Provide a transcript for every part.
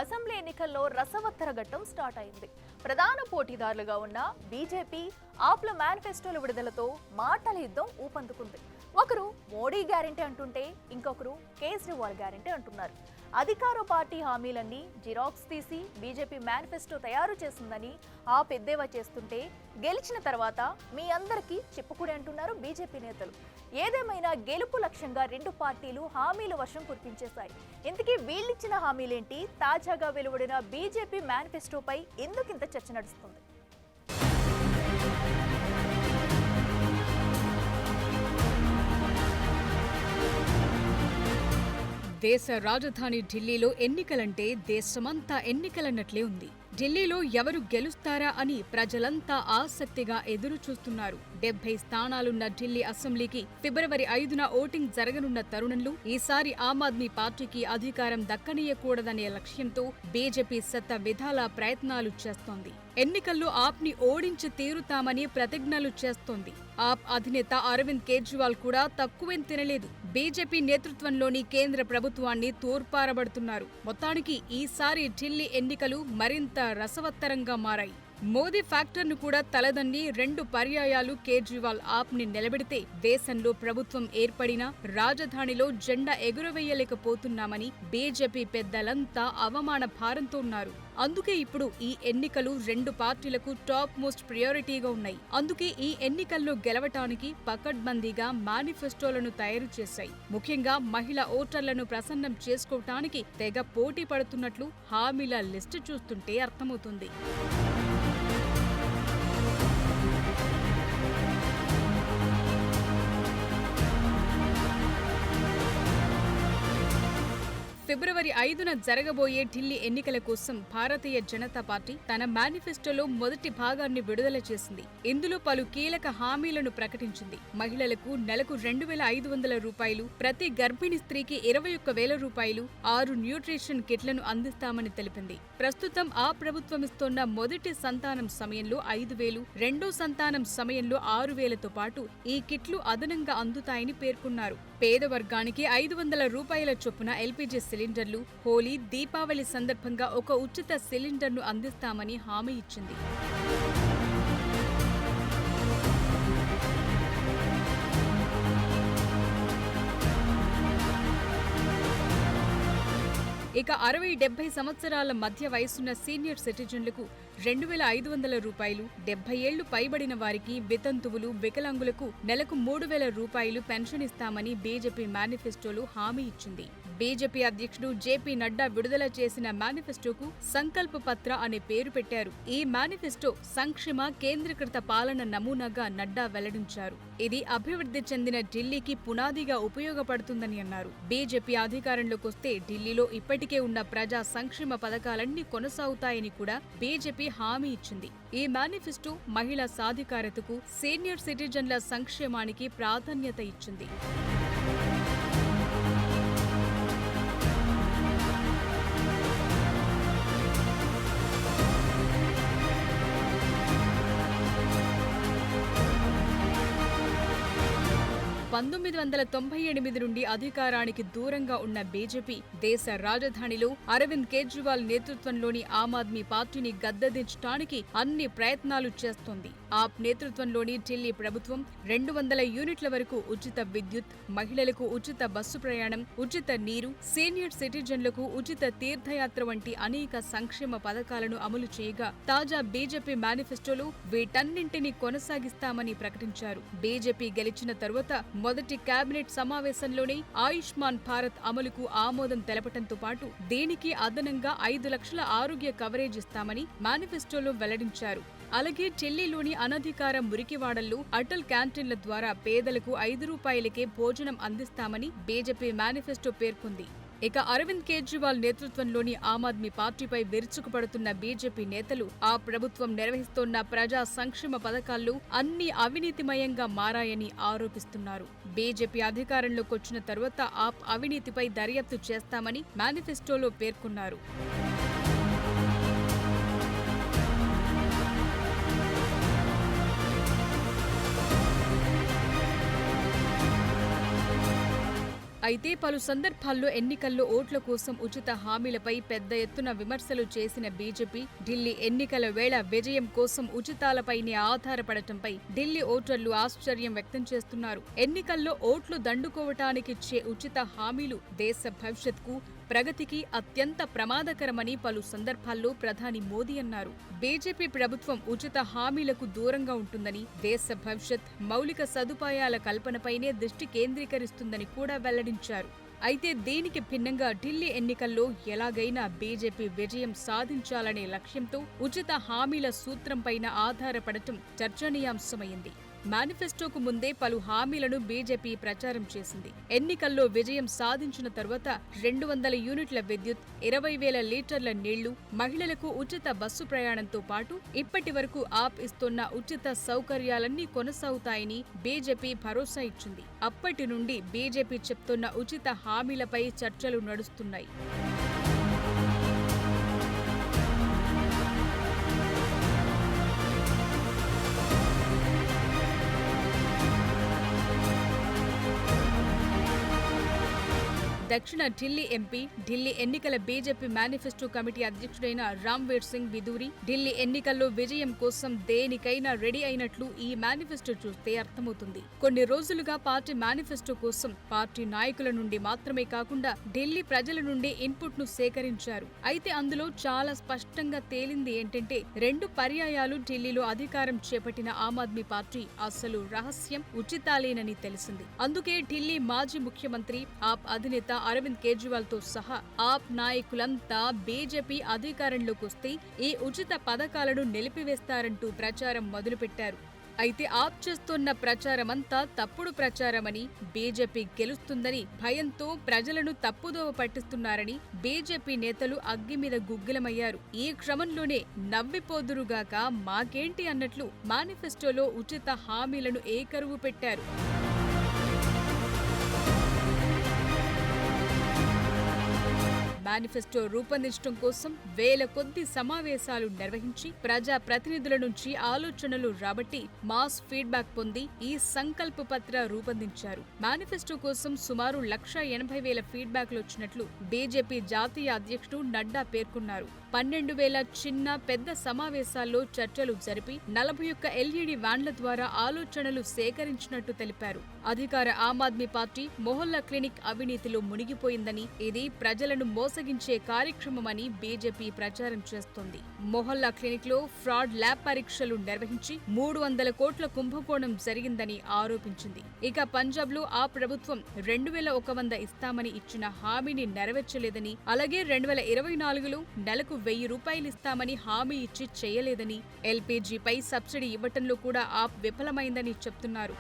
Assembly ఎన్నికల్లో రసవత్తర ఘట్టం start అయింది. ప్రధాన పోటీదారులుగా ఉన్న బీజేపీ, ఆప్ల మేనిఫెస్టోల విడుదలతో మాటల యుద్ధం ఊపందుకుంది. ఒకరు మోడీ గ్యారెంటీ అంటుంటే ఇంకొకరు కేజ్రీవాల్ గ్యారెంటీ అంటున్నారు. అధికార పార్టీ హామీలన్నీ జిరాక్స్ తీసి బీజేపీ మేనిఫెస్టో తయారు చేసిందని ఎద్దేవా చేస్తుంటే గెలిచిన తర్వాత మీ అందరికీ చెప్పుకునే అంటున్నారు బీజేపీ నేతలు. ఏదేమైనా గెలుపు లక్ష్యంగా రెండు పార్టీలు హామీల వర్షం కురిపించేశాయి. ఇంతకీ వీళ్ళిచ్చిన హామీలేంటి? తాజాగా వెలువడిన బీజేపీ మేనిఫెస్టోపై ఎందుకింత చర్చ నడుస్తుంది? దేశ రాజధాని ఢిల్లీలో ఎన్నికలంటే దేశమంతా ఎన్నికలన్నట్లే ఉంది. ఢిల్లీలో ఎవరు గెలుస్తారా అని ప్రజలంతా ఆసక్తిగా ఎదురు చూస్తున్నారు. 70 స్థానాలున్న ఢిల్లీ అసెంబ్లీకి ఫిబ్రవరి 5న ఓటింగ్ జరగనున్న తరుణంలో ఈసారి ఆమ్ ఆద్మీ పార్టీకి అధికారం దక్కనీయకూడదనే లక్ష్యంతో బీజేపీ శత విధాల ప్రయత్నాలు చేస్తోంది. ఎన్నికల్లో ఆప్ని ఓడించి తీరుతామని ప్రతిజ్ఞలు చేస్తోంది. ఆప్ అధినేత అరవింద్ కేజ్రీవాల్ కూడా తక్కువేం తినలేదు. బీజేపీ నేతృత్వంలోని కేంద్ర ప్రభుత్వాన్ని తూర్పారబడుతున్నారు. మొత్తానికి ఈసారి ఢిల్లీ ఎన్నికలు మరింత రసవత్తరంగా మారాయి. మోదీ ఫ్యాక్టర్ను కూడా తలదన్ని 2 పర్యాయాలు కేజ్రీవాల్ ఆప్ని నిలబెడితే దేశంలో ప్రభుత్వం ఏర్పడినా రాజధానిలో జెండా ఎగురవేయలేకపోతున్నామని బీజేపీ పెద్దలంతా అవమాన భారంతో ఉన్నారు. అందుకే ఇప్పుడు ఈ ఎన్నికలు 2 పార్టీలకు టాప్ మోస్ట్ ప్రియారిటీగా ఉన్నాయి. అందుకే ఈ ఎన్నికల్లో గెలవటానికి పకడ్బందీగా మేనిఫెస్టోలను తయారు చేశాయి. ముఖ్యంగా మహిళా ఓటర్లను ప్రసన్నం చేసుకోవటానికి తెగ పోటీ పడుతున్నట్లు హామీల లిస్టు చూస్తుంటే అర్థమవుతుంది. ఫిబ్రవరి 5న జరగబోయే ఢిల్లీ ఎన్నికల కోసం భారతీయ జనతా పార్టీ తన మేనిఫెస్టోలో మొదటి భాగాన్ని విడుదల చేసింది. ఇందులో పలు కీలక హామీలను ప్రకటించింది. మహిళలకు నెలకు 2,500 రూపాయలు, ప్రతి గర్భిణీ స్త్రీకి 21,000 రూపాయలు, 6 న్యూట్రిషన్ కిట్లను అందిస్తామని తెలిపింది. ప్రస్తుతం ఆ ప్రభుత్వం ఇస్తోన్న మొదటి సంతానం సమయంలో 5,000, రెండో సంతానం సమయంలో 6,000తో పాటు ఈ కిట్లు అదనంగా అందుతాయని పేర్కొన్నారు. పేద వర్గానికి 500 రూపాయల చొప్పున ఎల్పీజీ సిలిండర్లు, హోలీ, దీపావళి సందర్భంగా ఒక ఉచిత సిలిండర్ను అందిస్తామని హామీ ఇచ్చింది. ఇక 60-70 సంవత్సరాల మధ్య వయసున్న సీనియర్ సిటిజన్లకు 2,500 రూపాయలు, 70 ఏళ్లు పైబడిన వారికి, వితంతువులు, వికలాంగులకు నెలకు 3,000 రూపాయలు పెన్షన్ ఇస్తామని బీజేపీ మేనిఫెస్టోలో హామీ ఇచ్చింది. బీజేపీ అధ్యక్షుడు జేపీ నడ్డా విడుదల చేసిన మేనిఫెస్టోకు సంకల్ప పత్ర అనే పేరు పెట్టారు. ఈ మేనిఫెస్టో సంక్షేమ కేంద్రీకృత పాలన నమూనాగా నడ్డా వెల్లడించారు. ఇది అభివృద్ధి చెందిన ఢిల్లీకి పునాదిగా ఉపయోగపడుతుందని అన్నారు. బీజేపీ అధికారంలోకొస్తే ఢిల్లీలో ఇప్పటికే ఉన్న ప్రజా సంక్షేమ పథకాలన్నీ కొనసాగుతాయని కూడా బీజేపీ హామీ ఇచ్చింది. ఈ మేనిఫెస్టో మహిళా సాధికారతకు, సీనియర్ సిటిజన్ల సంక్షేమానికి ప్రాధాన్యత ఇచ్చింది. (1998) నుండి అధికారానికి దూరంగా ఉన్న బీజేపీ దేశ రాజధానిలో అరవింద్ కేజ్రీవాల్ నేతృత్వంలోని ఆమ్ ఆద్మీ పార్టీని గద్దెదించడానికి అన్ని ప్రయత్నాలు చేస్తోంది. ఆప్ నేతృత్వంలోని ఢిల్లీ ప్రభుత్వం 200 యూనిట్ల వరకు ఉచిత విద్యుత్, మహిళలకు ఉచిత బస్సు ప్రయాణం, ఉచిత నీరు, సీనియర్ సిటిజన్లకు ఉచిత తీర్థయాత్ర వంటి అనేక సంక్షేమ పథకాలను అమలు చేయగా తాజా బీజేపీ మేనిఫెస్టోలో వీటన్నింటినీ కొనసాగిస్తామని ప్రకటించారు. బీజేపీ గెలిచిన తరువాత మొదటి కేబినెట్ సమావేశంలోనే ఆయుష్మాన్ భారత్ అమలుకు ఆమోదం తెలపటంతో పాటు దీనికి అదనంగా 5 లక్షల ఆరోగ్య కవరేజ్ ఇస్తామని మేనిఫెస్టోలో వెల్లడించారు. అలాగే ఢిల్లీలోని అనధికార మురికివాడల్లో అటల్ క్యాంటీన్ల ద్వారా పేదలకు 5 రూపాయలకే భోజనం అందిస్తామని బీజేపీ మేనిఫెస్టో పేర్కొంది. ఇక అరవింద్ కేజ్రీవాల్ నేతృత్వంలోని ఆమ్ ఆద్మీ పార్టీపై విరుచుకుపడుతున్న బీజేపీ నేతలు ఆ ప్రభుత్వం నిర్వహిస్తోన్న ప్రజా సంక్షేమ పథకాల్లో అన్ని అవినీతిమయంగా మారాయని ఆరోపిస్తున్నారు. బీజేపీ అధికారంలోకొచ్చిన తరువాత ఆప్ అవినీతిపై దర్యాప్తు చేస్తామని మేనిఫెస్టోలో పేర్కొన్నారు. అయితే పలు సందర్భాల్లో ఎన్నికల్లో ఓట్ల కోసం ఉచిత హామీలపై పెద్ద ఎత్తున విమర్శలు చేసిన బీజేపీ ఢిల్లీ ఎన్నికల వేళ విజయం కోసం ఉచితాలపైనే ఆధారపడటంపై ఢిల్లీ ఓటర్లు ఆశ్చర్యం వ్యక్తం చేస్తున్నారు. ఎన్నికల్లో ఓట్లు దండుకోవటానికిచ్చే ఉచిత హామీలు దేశ భవిష్యత్కు, ప్రగతికి అత్యంత ప్రమాదకరమని పలు సందర్భాల్లో ప్రధాని మోదీ అన్నారు. బీజేపీ ప్రభుత్వం ఉచిత హామీలకు దూరంగా ఉంటుందని, దేశ భవిష్యత్, మౌలిక సదుపాయాల కల్పనపైనే దృష్టి కేంద్రీకరిస్తుందని కూడా వెల్లడించారు. అయితే దీనికి భిన్నంగా ఢిల్లీ ఎన్నికల్లో ఎలాగైనా బీజేపీ విజయం సాధించాలనే లక్ష్యంతో ఉచిత హామీల సూత్రంపైన ఆధారపడటం చర్చనీయాంశమైంది. మేనిఫెస్టోకు ముందే పలు హామీలను బీజేపీ ప్రచారం చేసింది. ఎన్నికల్లో విజయం సాధించిన తరువాత 200 యూనిట్ల విద్యుత్, 20,000 లీటర్ల నీళ్లు, మహిళలకు ఉచిత బస్సు ప్రయాణంతో పాటు ఇప్పటి వరకు ఆప్ ఇస్తున్న ఉచిత సౌకర్యాలన్నీ కొనసాగుతాయని బీజేపీ భరోసా ఇచ్చింది. అప్పటి నుండి బీజేపీ చెప్తున్న ఉచిత హామీలపై చర్చలు నడుస్తున్నాయి. దక్షిణ ఢిల్లీ ఎంపీ, ఢిల్లీ ఎన్నికల బీజేపీ మేనిఫెస్టో కమిటీ అధ్యక్షుడైన రామ్వీర్ సింగ్ బిధూరి ఢిల్లీ ఎన్నికల్లో విజయం కోసం దేనికైనా రెడీ అయినట్లు ఈ మేనిఫెస్టో చూస్తే అర్థమవుతుంది. కొన్ని రోజులుగా పార్టీ మేనిఫెస్టో కోసం పార్టీ నాయకుల నుండి మాత్రమే కాకుండా ఢిల్లీ ప్రజల నుండి ఇన్పుట్ ను సేకరించారు. అయితే అందులో చాలా స్పష్టంగా తేలింది ఏంటంటే 2 పర్యాయాలు ఢిల్లీలో అధికారం చేపట్టిన ఆమ్ ఆద్మీ పార్టీ అసలు రహస్యం ఉచితాలేనని తెలిసింది. అందుకే ఢిల్లీ మాజీ ముఖ్యమంత్రి, ఆప్ అధినేత అరవింద్ కేజ్రీవాల్ తో సహా ఆప్ నాయకులంతా బీజేపీ అధికారంలోకి వస్తే ఈ ఉచిత పథకాలను నిలిపివేస్తారంటూ ప్రచారం మొదలుపెట్టారు. అయితే ఆప్ చేస్తున్న ప్రచారమంతా తప్పుడు ప్రచారమని, బీజేపీ గెలుస్తుందని భయంతో ప్రజలను తప్పుదోవ పట్టిస్తున్నారని బీజేపీ నేతలు అగ్గి మీద గుగ్గిలమయ్యారు. ఈ క్రమంలోనే నవ్విపోదురుగాక మాకేంటి అన్నట్లు మేనిఫెస్టోలో ఉచిత హామీలను ఏకరువు పెట్టారు. మేనిఫెస్టో రూపొందించడం కోసం వేల కొద్ది సమావేశాలు నిర్వహించి ప్రజా ప్రతినిధుల నుంచి ఆలోచనలు రాబట్టి మాస్ ఫీడ్బ్యాక్ పొంది ఈ సంకల్ప పత్ర రూపొందించారు. మేనిఫెస్టో కోసం సుమారు 1,80,000 ఫీడ్బ్యాక్లు వచ్చినట్లు బీజేపీ జాతీయ అధ్యక్షుడు నడ్డా పేర్కొన్నారు. 12,000 చిన్న పెద్ద సమావేశాల్లో చర్చలు జరిపి 41 ఎల్ఈడీ వ్యాన్ల ద్వారా ఆలోచనలు సేకరించినట్టు తెలిపారు. అధికార ఆమ్ ఆద్మీ పార్టీ మొహల్లా క్లినిక్ అవినీతిలో మునిగిపోయిందని, ఇది ప్రజలను మోసగించే కార్యక్రమమని బీజేపీ ప్రచారం చేస్తోంది. మొహల్లా క్లినిక్ లో ఫ్రాడ్ ల్యాబ్ పరీక్షలు నిర్వహించి 300 కోట్ల కుంభకోణం జరిగిందని ఆరోపించింది. ఇక పంజాబ్ లో ఆ ప్రభుత్వం 2,100 ఇస్తామని ఇచ్చిన హామీని నెరవేర్చలేదని, అలాగే 2024లో నెలకు 1,000 రూపాయలు ఇస్తామని హామీ ఇచ్చి చేయలేదని, ఎల్పీజీపై సబ్సిడీ ఇవ్వటంలో కూడా ఆప్ విఫలమైందని చెప్తున్నారు.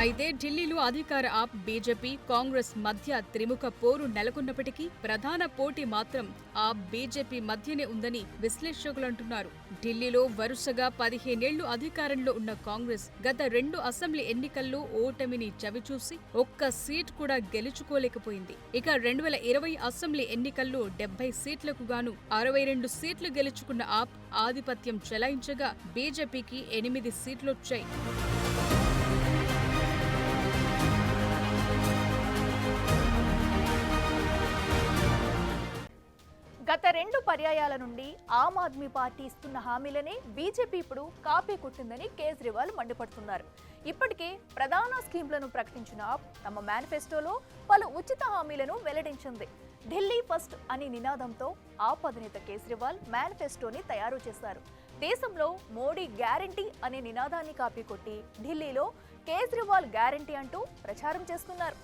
అయితే ఢిల్లీలో అధికార ఆప్, బీజేపీ, కాంగ్రెస్ మధ్య త్రిముఖ పోరు నెలకొన్నప్పటికీ ప్రధాన పోటీ మాత్రం ఆప్, బీజేపీ మధ్యనే ఉందని విశ్లేషకులు అంటున్నారు. ఢిల్లీలో వరుసగా 15 ఏళ్లు అధికారంలో ఉన్న కాంగ్రెస్ గత 2 అసెంబ్లీ ఎన్నికల్లో ఓటమిని చవిచూసి ఒక్క సీట్ కూడా గెలుచుకోలేకపోయింది. ఇక 2020 అసెంబ్లీ ఎన్నికల్లో 70 సీట్లకు గాను 62 సీట్లు గెలుచుకున్న ఆప్ ఆధిపత్యం చెలాయించగా బీజేపీకి 8 సీట్లొచ్చాయి. గత 2 పర్యాయాల నుండి ఆమ్ ఆద్మీ పార్టీ ఇస్తున్న హామీలనే బీజేపీ ఇప్పుడు కాపీ కొట్టిందని కేజ్రీవాల్ మండిపడుతున్నారు. ఇప్పటికే ప్రధాన స్కీమ్లను ప్రకటించిన ఆప్ తమ మేనిఫెస్టోలో పలు ఉచిత హామీలను వెల్లడించింది. ఢిల్లీ ఫస్ట్ అనే నినాదంతో ఆప్ అధినేత కేజ్రీవాల్ మేనిఫెస్టోని తయారు చేశారు. దేశంలో మోడీ గ్యారంటీ అనే నినాదాన్ని కాపీ కొట్టి ఢిల్లీలో కేజ్రీవాల్ గ్యారంటీ అంటూ ప్రచారం చేస్తున్నారు.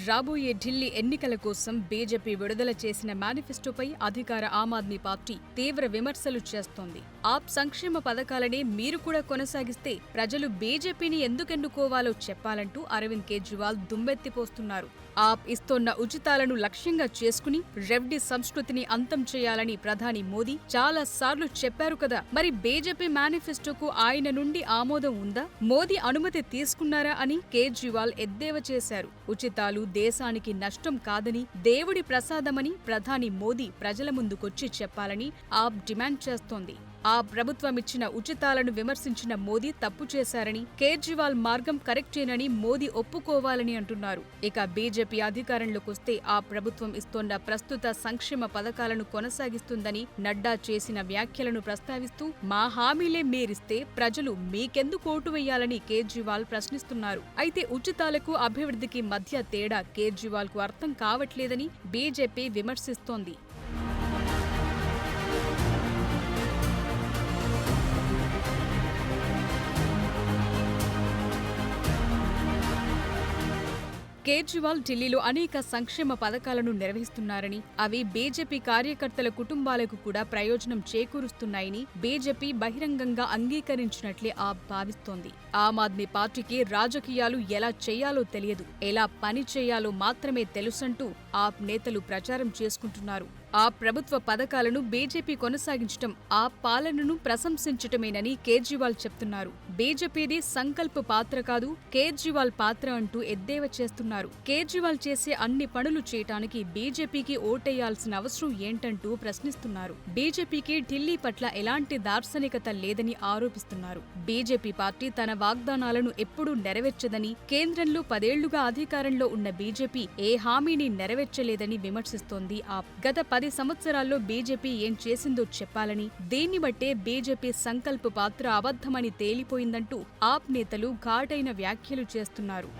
రాబోయే ఢిల్లీ ఎన్నికల కోసం బీజేపీ విడుదల చేసిన మేనిఫెస్టోపై అధికార ఆమ్ ఆద్మీ పార్టీ తీవ్ర విమర్శలు చేస్తోంది. ఆప్ సంక్షేమ పథకాలనే మీరు కూడా కొనసాగిస్తే ప్రజలు బీజేపీని ఎందుకెన్నుకోవాలో చెప్పాలంటూ అరవింద్ కేజ్రీవాల్ దుమ్మెత్తిపోస్తున్నారు. ఆప్ ఇస్తోన్న ఉచితాలను లక్ష్యంగా చేసుకుని రెడ్డి సంస్కృతిని అంతం చేయాలని ప్రధాని మోదీ చాలా సార్లు చెప్పారు కదా. మరి బీజేపీ మేనిఫెస్టోకు ఆయన నుండి ఆమోదం ఉందా? మోదీ అనుమతి తీసుకున్నారా అని కేజ్రీవాల్ ఎద్దేవా చేశారు. ఉచితాలు దేశానికి నష్టం కాదని, దేవుడి ప్రసాదమని ప్రధాని మోదీ ప్రజల ముందుకొచ్చి చెప్పాలని ఆప్ డిమాండ్ చేస్తోంది. ఆ ప్రభుత్వమిచ్చిన ఉచితాలను విమర్శించిన మోదీ తప్పు చేశారని, కేజ్రీవాల్ మార్గం కరెక్టేనని మోదీ ఒప్పుకోవాలని అంటున్నారు. ఇక బీజేపీ అధికారంలోకొస్తే ఆ ప్రభుత్వం ఇస్తోన్న ప్రస్తుత సంక్షేమ పథకాలను కొనసాగిస్తుందని నడ్డా చేసిన వ్యాఖ్యలను ప్రస్తావిస్తూ మా హామీలే మీరిస్తే ప్రజలు మీకెందుకు ఓటు వేయాలని కేజ్రీవాల్ ప్రశ్నిస్తున్నారు. అయితే ఉచితాలకు అభివృద్ధికి మధ్య తేడా కేజ్రీవాల్ కు అర్థం కావట్లేదని బీజేపీ విమర్శిస్తోంది. కేజ్రీవాల్ ఢిల్లీలో అనేక సంక్షేమ పథకాలను నిర్వహిస్తున్నారని, అవి బీజేపీ కార్యకర్తల కుటుంబాలకు కూడా ప్రయోజనం చేకూరుస్తున్నాయని బీజేపీ బహిరంగంగా అంగీకరించినట్లే ఆప్ భావిస్తోంది. ఆమ్ ఆద్మీ పార్టీకి రాజకీయాలు ఎలా చేయాలో తెలియదు, ఎలా పని చేయాలో మాత్రమే తెలుసంటూ ఆప్ నేతలు ప్రచారం చేసుకుంటున్నారు. ఆ ప్రభుత్వ పథకాలను బీజేపీ కొనసాగించటం ఆ పాలనను ప్రశంసించటమేనని కేజ్రీవాల్ చెప్తున్నారు. బీజేపీది సంకల్ప పాత్ర కాదు, కేజ్రీవాల్ పాత్ర అంటూ ఎద్దేవా చేస్తున్నారు. కేజ్రీవాల్ చేసే అన్ని పనులు చేయటానికి బీజేపీకి ఓటేయాల్సిన అవసరం ఏంటంటూ ప్రశ్నిస్తున్నారు. బీజేపీకి ఢిల్లీ పట్ల ఎలాంటి దార్శనికత లేదని ఆరోపిస్తున్నారు. బీజేపీ పార్టీ తన వాగ్దానాలను ఎప్పుడూ నెరవేర్చదని, కేంద్రంలో 10 ఏళ్లుగా అధికారంలో ఉన్న బీజేపీ ఏ హామీని నెరవేర్చలేదని విమర్శిస్తోంది. గత 10 సంవత్సరాల్లో బీజేపీ ఏం చేసిందో చెప్పాలని, దీన్ని బట్టే బీజేపీ సంకల్ప పాత్ర అబద్ధమని తేలిపోయిందంటూ ఆప్ నేతలు ఘాటైన వ్యాఖ్యలు చేస్తున్నారు.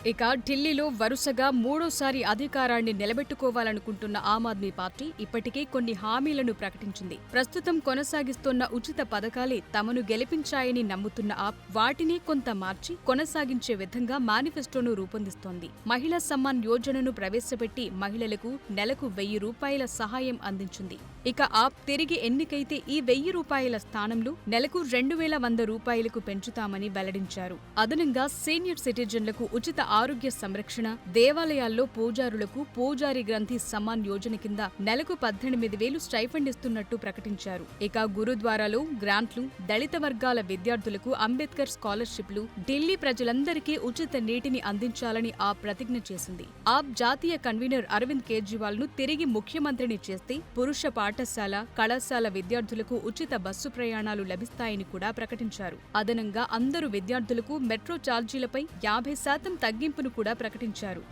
ఇక ఢిల్లీలో వరుసగా 3వ అధికారాన్ని నిలబెట్టుకోవాలనుకుంటున్న ఆమ్ ఆద్మీ పార్టీ ఇప్పటికే కొన్ని హామీలను ప్రకటించింది. ప్రస్తుతం కొనసాగిస్తున్న ఉచిత పథకాలే తమను గెలిపించాయని నమ్ముతున్న ఆప్ వాటిని కొంత మార్చి కొనసాగించే విధంగా మేనిఫెస్టోను రూపొందిస్తోంది. మహిళా సమ్మాన్ యోజనను ప్రవేశపెట్టి మహిళలకు నెలకు 1000 రూపాయల సహాయం అందించింది. ఇక ఆప్ తిరిగి ఎన్నికైతే ఈ 1000 రూపాయల స్థానంలో నెలకు 2100 రూపాయలకు పెంచుతామని వెల్లడించారు. అదనంగా సీనియర్ సిటిజన్లకు ఉచిత ఆరోగ్య సంరక్షణ, దేవాలయాల్లో పూజారులకు పూజారి గ్రంథి సమ్మాన్ యోజన కింద నెలకు 18,000 స్టైఫండ్ ఇస్తున్నట్టు ప్రకటించారు. ఇక గురుద్వారాలో గ్రాంట్లు, దళిత వర్గాల విద్యార్థులకు అంబేద్కర్ స్కాలర్షిప్లు, ఢిల్లీ ప్రజలందరికీ ఉచిత నీటిని అందించాలని ఆప్ ప్రతిజ్ఞ చేసింది. ఆప్ జాతీయ కన్వీనర్ అరవింద్ కేజ్రీవాల్ ను తిరిగి ముఖ్యమంత్రిని చేస్తే పురుష పాఠశాల, కళాశాల విద్యార్థులకు ఉచిత బస్సు ప్రయాణాలు లభిస్తాయని కూడా ప్రకటించారు. అదనంగా అందరు విద్యార్థులకు మెట్రో ఛార్జీలపై 50% తగ్గింపును కూడా ప్రకటించారు.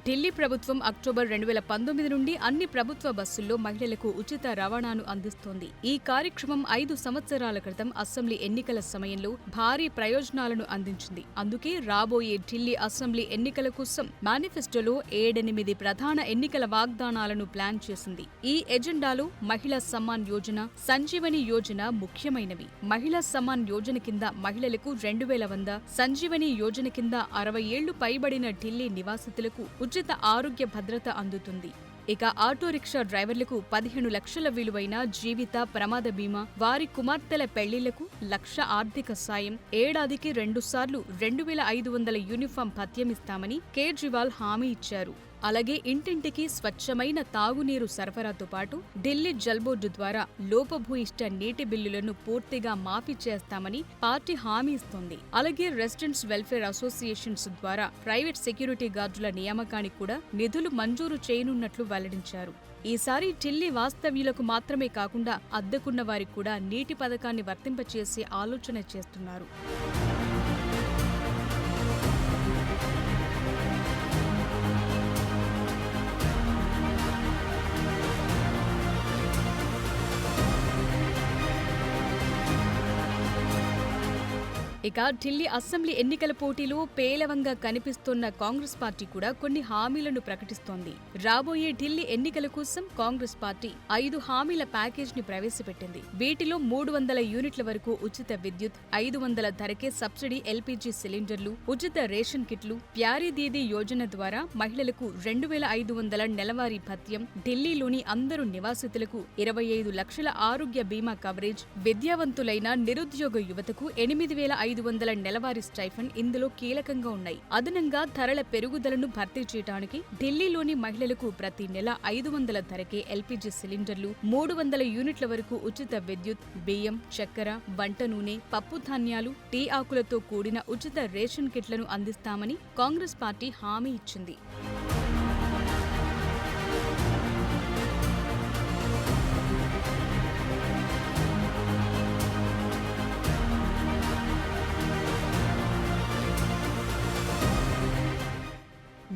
ఢిల్లీ ప్రభుత్వం అక్టోబర్ 2019 నుండి అన్ని ప్రభుత్వ బస్సుల్లో మహిళలకు ఉచిత రవాణాను అందిస్తోంది. ఈ కార్యక్రమం 5 సంవత్సరాల క్రితం అసెంబ్లీ ఎన్నికల సమయంలో భారీ ప్రయోజనాలను అందించింది. అందుకే రాబోయే ఢిల్లీ అసెంబ్లీ ఎన్నికల కోసం మేనిఫెస్టోలో 7-8 ప్రధాన ఎన్నికల వాగ్దానాలను ప్లాన్ చేసింది. ఈ ఎజెండాలో మహిళా సమ్మాన్ యోజన, సంజీవని యోజన ముఖ్యమైనవి. మహిళా సమ్మాన్ యోజన కింద మహిళలకు 2100, సంజీవని యోజన కింద 60 ఏళ్లు పైబడిన ఢిల్లీ నివాసితులకు ఉచిత ఆరోగ్య భద్రత అందుతుంది. ఇక ఆటో రిక్షా డ్రైవర్లకు 15 లక్షల విలువైన జీవిత ప్రమాద బీమా, వారి కుమార్తెల పెళ్లిళ్లకు 1,00,000 ఆర్థిక సాయం, ఏడాదికి 2 సార్లు 2,500 యూనిఫామ్ భత్యమిస్తామని కేజ్రీవాల్ హామీ ఇచ్చారు. అలాగే ఇంటింటికి స్వచ్ఛమైన తాగునీరు సరఫరాతో పాటు ఢిల్లీ జల్ బోర్డు ద్వారా లోపభూయిష్ట నీటి బిల్లులను పూర్తిగా మాఫీ చేస్తామని పార్టీ హామీ ఇస్తోంది. అలాగే రెసిడెంట్స్ వెల్ఫేర్ అసోసియేషన్స్ ద్వారా ప్రైవేట్ సెక్యూరిటీ గార్డుల నియామకానికి కూడా నిధులు మంజూరు చేయనున్నట్లు వెల్లడించారు. ఈసారి ఢిల్లీ వాస్తవ్యులకు మాత్రమే కాకుండా అద్దెకున్న వారికి కూడా నీటి పథకాన్ని వర్తింపచేసే ఆలోచన చేస్తున్నారు. ఇక ఢిల్లీ అసెంబ్లీ ఎన్నికల పోటీలో పేలవంగా కనిపిస్తోన్న కాంగ్రెస్ పార్టీ కూడా కొన్ని హామీలను ప్రకటిస్తోంది. రాబోయే ఢిల్లీ ఎన్నికల కోసం కాంగ్రెస్ పార్టీ 5 హామీల ప్యాకేజ్ ని ప్రవేశపెట్టింది. వీటిలో 300 యూనిట్ల వరకు ఉచిత విద్యుత్, 500 ధరకే సబ్సిడీ ఎల్పీజీ సిలిండర్లు, ఉచిత రేషన్ కిట్లు, ప్యారీ దీదీ యోజన ద్వారా మహిళలకు 2500 నెలవారీ భత్యం, ఢిల్లీలోని అందరు నివాసితులకు 25 లక్షల ఆరోగ్య బీమా కవరేజ్, విద్యావంతులైన నిరుద్యోగ యువతకు 8500 నెలవారీ స్టైఫండ్ ఇందులో కీలకంగా ఉన్నాయి. అదనంగా ధరల పెరుగుదలను భర్తీ చేయడానికి ఢిల్లీలోని మహిళలకు ప్రతి నెల 500 ధరకే ఎల్పీజీ సిలిండర్లు, 300 యూనిట్ల వరకు ఉచిత విద్యుత్, బియ్యం, చక్కెర, వంట నూనె, పప్పు ధాన్యాలు, టీ ఆకులతో కూడిన ఉచిత రేషన్ కిట్లను అందిస్తామని కాంగ్రెస్ పార్టీ హామీ ఇచ్చింది.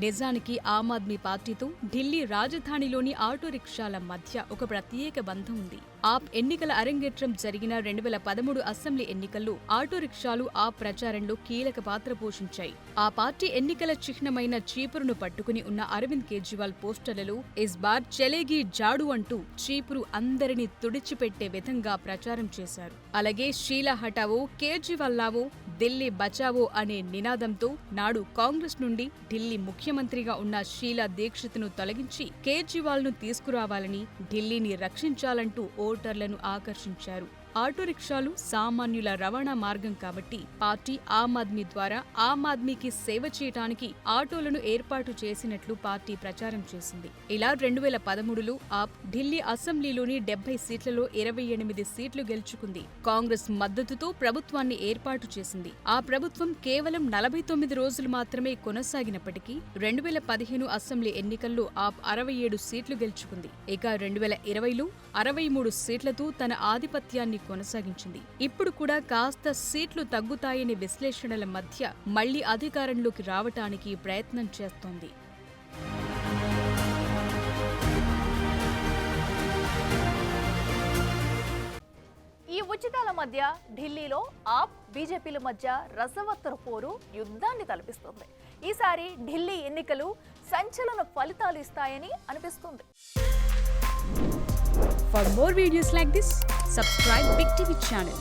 నిజానికి ఆమ్ ఆద్మీ పార్టీతో ఢిల్లీ రాజధానిలోని ఆటో రిక్షాల మధ్య ఒక ప్రత్యేక బంధం ఉంది. ఆప్ ఎన్నికల అరంగేట్రం జరిగిన 2013 అసెంబ్లీ ఎన్నికల్లో ఆటో రిక్షాలు ఆప్ ప్రచారంలో కీలక పాత్ర పోషించాయి. ఆ పార్టీ ఎన్నికల చిహ్నమైన చీపురును పట్టుకుని ఉన్న అరవింద్ కేజ్రీవాల్ పోస్టర్లలో ఇస్ బార్ చలేగి జాడు అంటూ చీపురు అందరినీ తుడిచిపెట్టే విధంగా ప్రచారం చేశారు. అలాగే షీలా హటావో కేజ్రీవాల్ లావో, ఢిల్లీ బచావో అనే నినాదంతో నాడు కాంగ్రెస్ నుండి ఢిల్లీ ముఖ్యమంత్రిగా ఉన్న షీలా దీక్షిత్ను తొలగించి కేజ్రీవాల్ ను తీసుకురావాలని, ఢిల్లీని రక్షించాలంటూ ఓటర్లను ఆకర్షించారు. ఆటో రిక్షాలు సామాన్యుల రవాణా మార్గం కాబట్టి పార్టీ ఆమ్ ఆద్మీ ద్వారా ఆమ్ ఆద్మీకి సేవ చేయడానికి ఆటోలను ఏర్పాటు చేసినట్లు పార్టీ ప్రచారం చేసింది. ఇలా 2013లో ఆప్ ఢిల్లీ అసెంబ్లీలోని 70 సీట్లలో 28 సీట్లు గెలుచుకుంది. కాంగ్రెస్ మద్దతుతో ప్రభుత్వాన్ని ఏర్పాటు చేసింది. ఆ ప్రభుత్వం కేవలం 49 రోజులు మాత్రమే కొనసాగినప్పటికీ 2015 అసెంబ్లీ ఎన్నికల్లో ఆప్ 67 సీట్లు గెలుచుకుంది. ఇక 2020లో 63 సీట్లతో తన ఆధిపత్యాన్ని కొనసాగించింది. ఇప్పుడు కూడా కాస్త సీట్లు తగ్గుతాయనే విశ్లేషణల మధ్య మళ్లీ అధికారంలోకి రావటానికి ప్రయత్నం చేస్తోంది. ఈ ఉచితాల మధ్య ఢిల్లీలో ఆప్ బీజేపీల మధ్య రసవత్తర పోరు యుద్ధాన్ని తలపిస్తుంది. ఈసారి ఢిల్లీ ఎన్నికలు సంచలన ఫలితాలు ఇస్తాయని అనిపిస్తుంది. For more videos like this, subscribe Big TV channel.